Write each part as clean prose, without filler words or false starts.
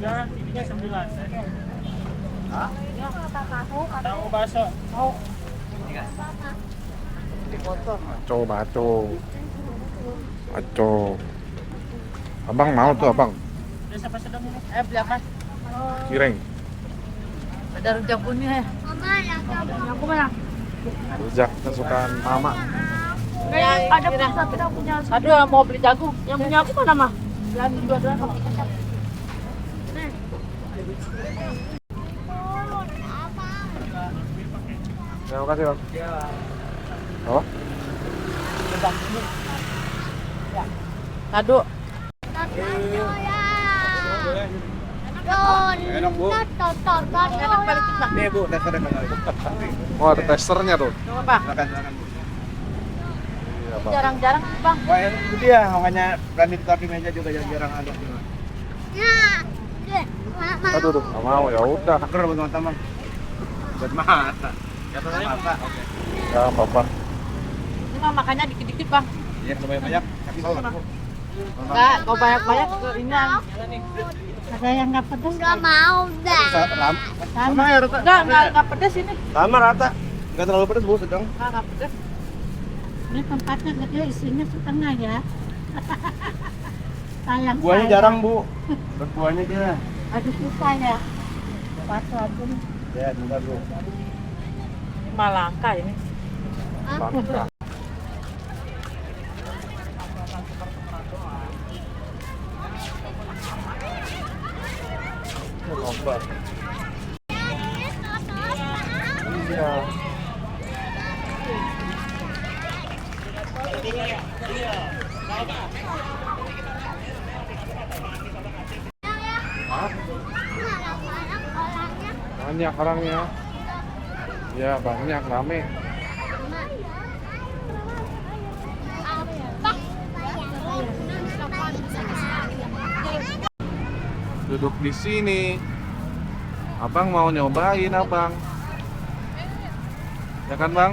Ya, ininya 9. Hah? Tahu bakso. Mau. Baco, baco. Baco. Abang mau tuh, abang. Biasa pas sedang ini. Beli apa? Cireng. Ada rujak kuning ya. Yang aku mana? Rujak kesukaan mama. Ada punya satu yang punya. Aduh, mau beli jagung. Yang punya aku mana mah? Yang dua-duanya kamu kecap. Terima kasih, bang. Oh? Kado. Enak, Bu. Enak balik kita. Nih, Bu, testernya. Oh, ada testernya tuh. Coba Pak. Silakan. Iya, bang. Jarang-jarang Bang. Wah, itu dia makanya berani ditaruh di meja juga jarang ada. Aduh, nggak mau, ya udah. Akur buat teman-teman. Buat mata. Ya, mata. Oke. Ya, apa-apa. Ini mah makannya dikit-dikit Bang. Iya, banyak. Tapi Enggak, kau banyak-banyak ke ini. Ada yang nggak pedas? Nggak mau dah. sama ya rata. Enggak pedas ini. Sama rata. Enggak terlalu pedas, Bu, sedang. Enggak pedas. Ini tempatnya gede, isinya setengah ya. Sayang Buahnya saya. jarang, Bu. Buahnya dia. Aduh susah ya. Satu aja nih. Ya, bentar, Bu. Malangka ini. Bangka. Lomba. Iya. Hah? Banyak orangnya. Ya, banyak, rame. Duduk di sini. Abang mau nyobain, abang. Ya kan, Bang?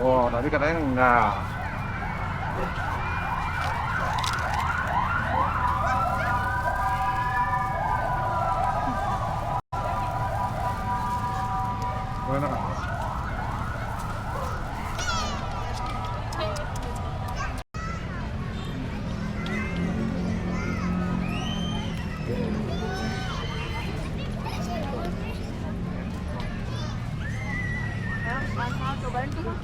Oh, tadi katanya enggak. Gimana, Kak? Mau cobain tuh Bang.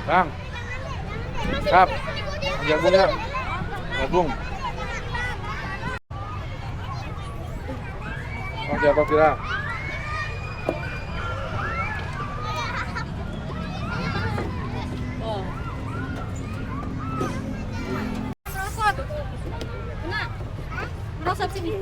Bang. Kap. Jagungnya. Jagung. Mau jatuh kira. Merosot sini.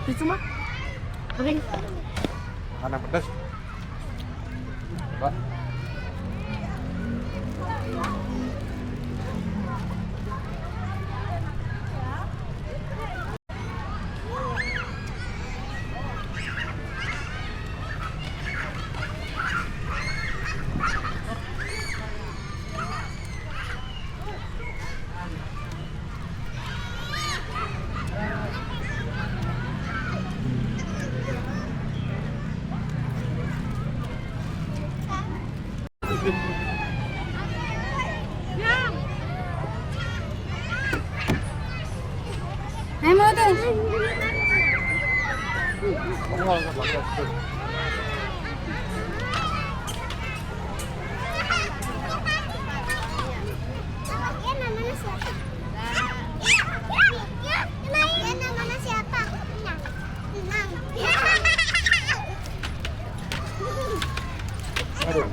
Itu mah. Kering. Makanan pedas. Coba. Mau tuh. Namanya siapa? Aduh.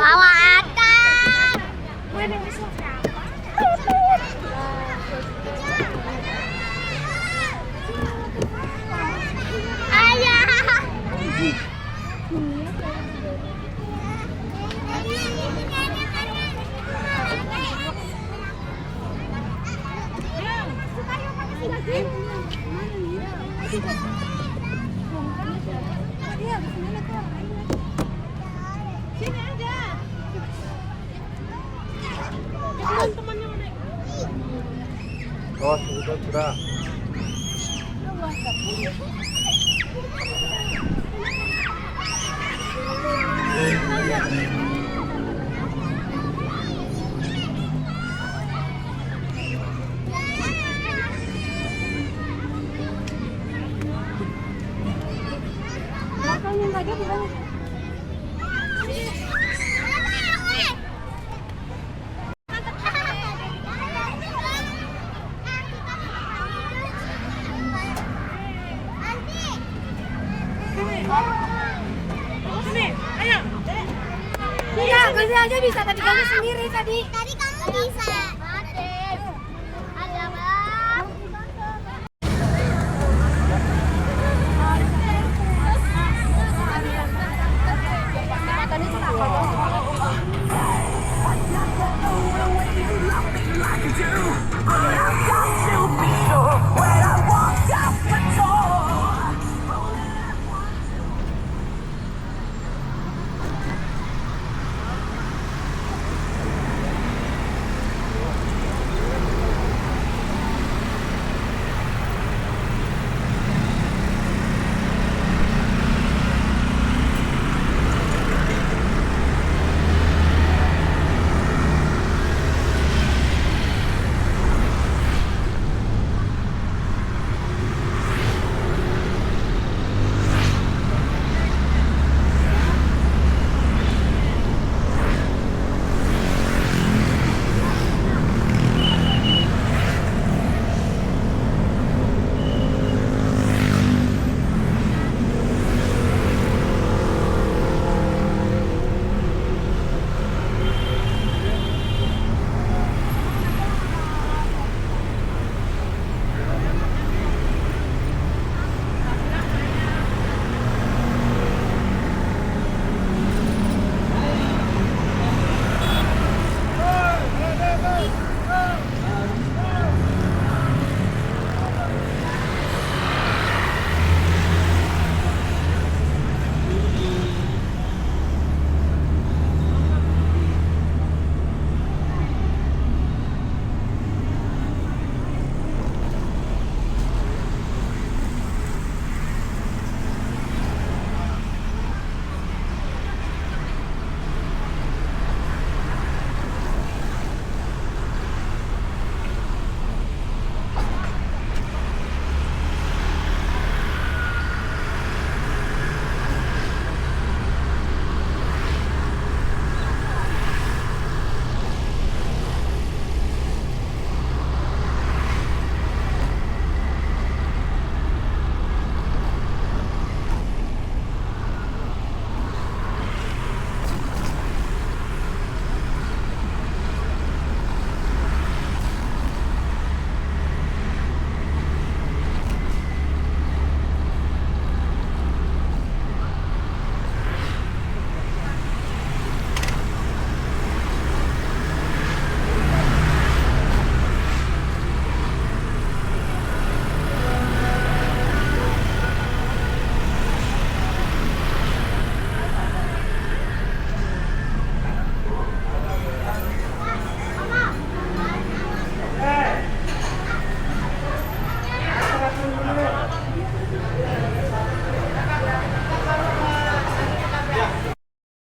Bawa Ata. Ayah. Oh, sudah. Iya, Gazi aja bisa. Tadi kamu sendiri tadi. Tadi kamu bisa. Ada bang. Tadi